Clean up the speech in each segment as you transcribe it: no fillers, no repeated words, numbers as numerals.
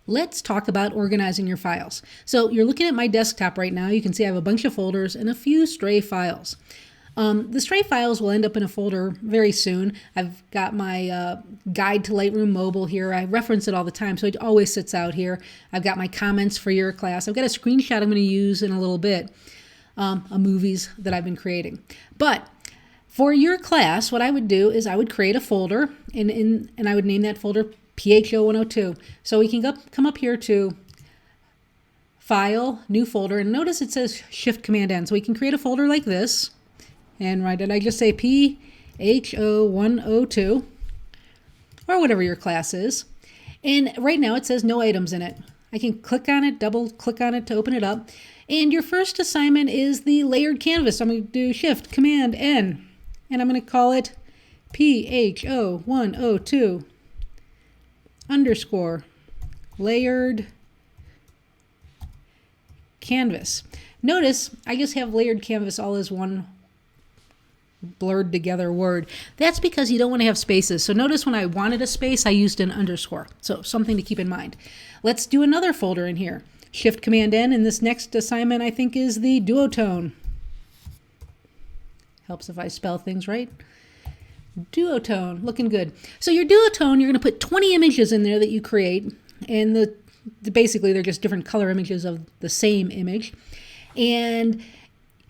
Let's talk about organizing your files. So you're looking at my desktop right now. You can see I have a bunch of folders and a few stray files. The stray files will end up in a folder very soon. I've got my guide to Lightroom Mobile here. I reference it all the time, so it always sits out here. I've got my comments for your class. I've got a screenshot I'm going to use in a little bit, of movies that I've been creating. But for your class, what I would do is I would create a folder, and I would name that folder PHO102. So we can come up here to File, New Folder, and notice it says Shift-Command-N. So we can create a folder like this. And why did I just say PHO102? Or whatever your class is. And right now it says no items in it. I can click on it, double click on it to open it up. And your first assignment is the layered canvas. I'm going to do Shift-Command-N. And I'm going to call it PHO102 _ layered canvas. Notice I just have layered canvas all as one blurred together word. That's because you don't want to have spaces. So notice when I wanted a space, I used an underscore. So something to keep in mind. Let's do another folder in here. Shift-Command-N, and this next assignment I think is the duotone. Helps if I spell things right. Duotone, looking good. So your duotone, you're going to put 20 images in there that you create, and basically they're just different color images of the same image. And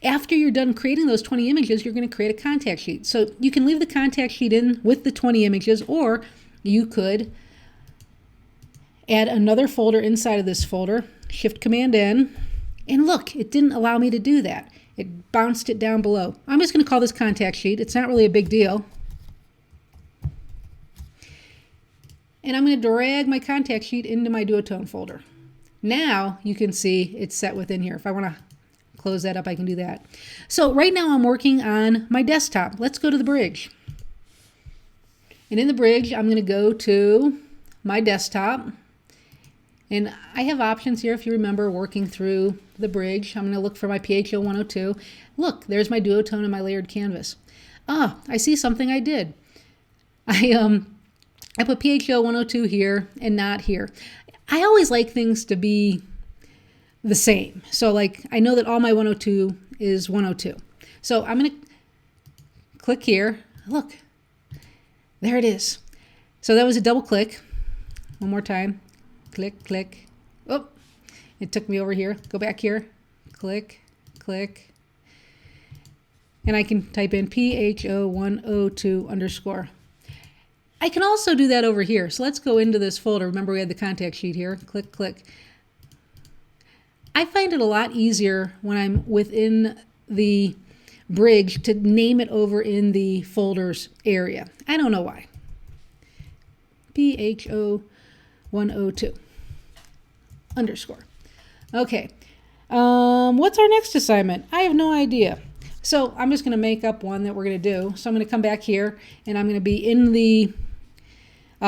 after you're done creating those 20 images, you're going to create a contact sheet. So you can leave the contact sheet in with the 20 images, or you could add another folder inside of this folder, Shift-Command-N, and look, it didn't allow me to do that. It bounced it down below. I'm just going to call this contact sheet. It's not really a big deal. And I'm going to drag my contact sheet into my duotone folder. Now you can see it's set within here. If I want to close that up, I can do that. So right now I'm working on my desktop. Let's go to the bridge. And in the bridge, I'm going to go to my desktop. And I have options here if you remember working through the bridge. I'm going to look for my PHO102. Look, there's my duotone and my layered canvas. Ah, I see something I did. I put PHO102 here and not here. I always like things to be the same. So like I know that all my 102 is 102. So I'm going to click here. Look, there it is. So that was a double click. One more time. Click, click. Oh, it took me over here. Go back here. Click, click. And I can type in PHO102 _ I can also do that over here. So let's go into this folder. Remember we had the contact sheet here. Click, click. I find it a lot easier when I'm within the bridge to name it over in the folders area. I don't know why. PHO102 _ Okay. What's our next assignment? I have no idea. So I'm just going to make up one that we're going to do. So I'm going to come back here and I'm going to be in the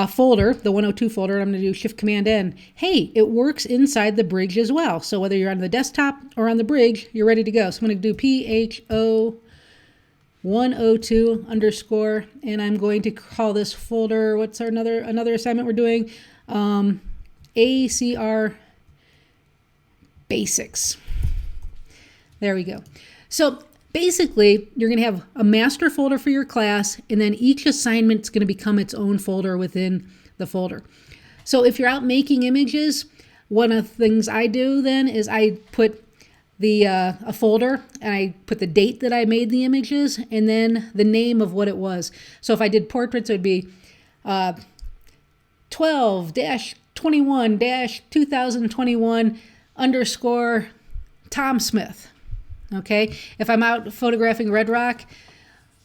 folder, the 102 folder, and I'm going to do Shift-Command-N. Hey, it works inside the bridge as well. So whether you're on the desktop or on the bridge, you're ready to go. So I'm going to do PHO102 _ and I'm going to call this folder, what's our another assignment we're doing? ACR Basics. There we go. So basically, you're going to have a master folder for your class, and then each assignment is going to become its own folder within the folder. So if you're out making images, one of the things I do then is I put a folder, and I put the date that I made the images, and then the name of what it was. So if I did portraits, it would be 12-21-2021 _ Tom Smith. Okay, if I'm out photographing Red Rock,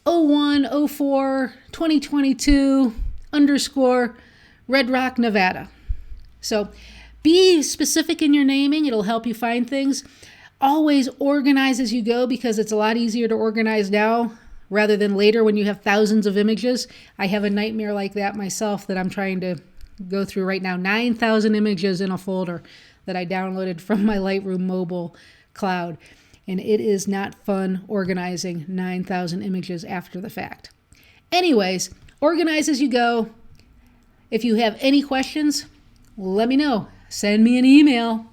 01-04-2022 _ Red Rock, Nevada. So be specific in your naming. It'll help you find things. Always organize as you go because it's a lot easier to organize now rather than later when you have thousands of images. I have a nightmare like that myself that I'm trying to go through right now. 9,000 images in a folder that I downloaded from my Lightroom mobile cloud. And it is not fun organizing 9,000 images after the fact. Anyways, organize as you go. If you have any questions, let me know. send me an email.